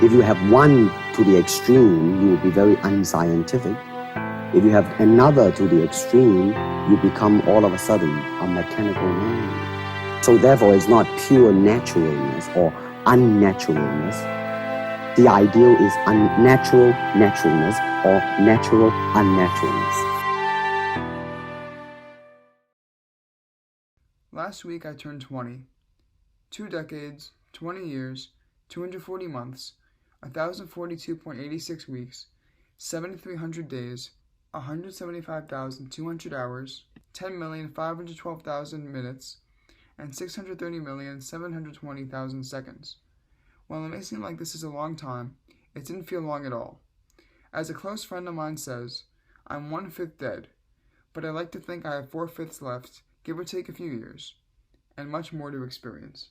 If you have one to the extreme, you will be very unscientific. If you have another to the extreme, you become all of a sudden a mechanical man. So therefore, it's not pure naturalness or unnaturalness. The ideal is unnatural naturalness or natural unnaturalness. Last week I turned 20. 2 decades, 20 years, 240 months, 1,042.86 weeks, 7,300 days, 175,200 hours, 10,512,000 minutes, and 630,720,000 seconds. While it may seem like this is a long time, it didn't feel long at all. As a close friend of mine says, I'm 1/5 dead, but I like to think I have 4/5 left, give or take a few years, and much more to experience.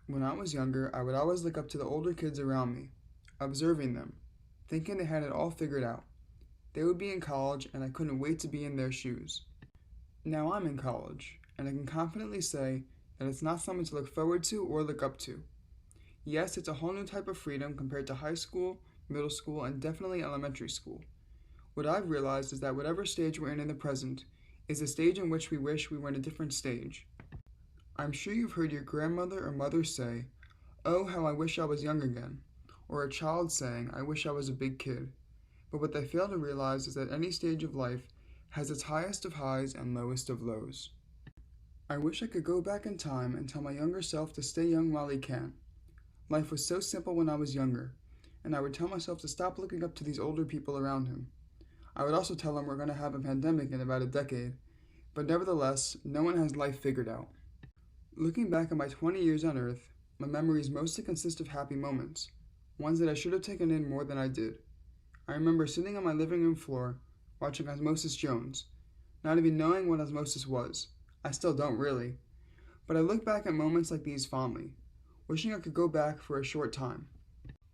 When I was younger, I would always look up to the older kids around me, observing them, thinking they had it all figured out. They would be in college, and I couldn't wait to be in their shoes. Now I'm in college, and I can confidently say that it's not something to look forward to or look up to. Yes, it's a whole new type of freedom compared to high school, middle school, and definitely elementary school. What I've realized is that whatever stage we're in the present is a stage in which we wish we were in a different stage. I'm sure you've heard your grandmother or mother say, "Oh, how I wish I was young again," or a child saying, "I wish I was a big kid." But what they fail to realize is that any stage of life has its highest of highs and lowest of lows. I wish I could go back in time and tell my younger self to stay young while he can. Life was so simple when I was younger, and I would tell myself to stop looking up to these older people around him. I would also tell him we're going to have a pandemic in about a decade, but nevertheless, no one has life figured out. Looking back at my 20 years on Earth, my memories mostly consist of happy moments, ones that I should have taken in more than I did. I remember sitting on my living room floor, watching Osmosis Jones, not even knowing what osmosis was. I still don't really. But I look back at moments like these fondly, wishing I could go back for a short time.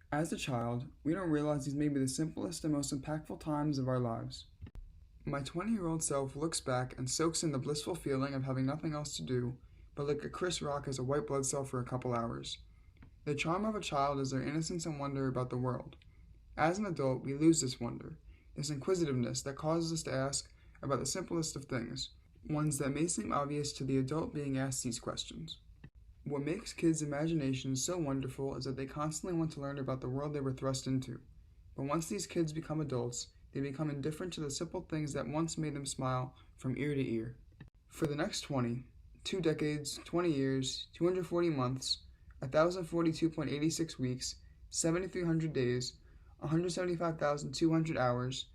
As a child, we don't realize these may be the simplest and most impactful times of our lives. My 20-year-old self looks back and soaks in the blissful feeling of having nothing else to do but look at Chris Rock as a white blood cell for a couple hours. The charm of a child is their innocence and wonder about the world. As an adult, we lose this wonder, this inquisitiveness that causes us to ask about the simplest of things, ones that may seem obvious to the adult being asked these questions. What makes kids' imaginations so wonderful is that they constantly want to learn about the world they were thrust into. But once these kids become adults, they become indifferent to the simple things that once made them smile from ear to ear. For the next 2 decades, 20 years, 240 months, 1,042.86 weeks, 7,300 days, 175,200 hours,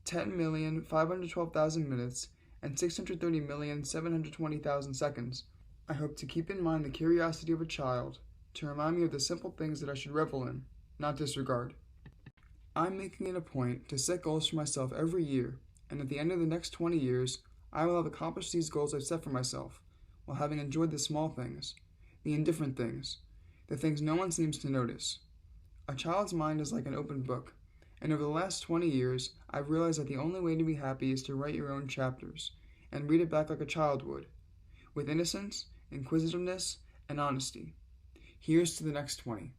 10,512,000 minutes, and 630,720,000 seconds, I hope to keep in mind the curiosity of a child, to remind me of the simple things that I should revel in, not disregard. I'm making it a point to set goals for myself every year, and at the end of the next 20 years, I will have accomplished these goals I've set for myself, while having enjoyed the small things, the indifferent things, the things no one seems to notice. A child's mind is like an open book, and over the last 20 years, I've realized that the only way to be happy is to write your own chapters, and read it back like a child would, with innocence, inquisitiveness, and honesty. Here's to the next 20.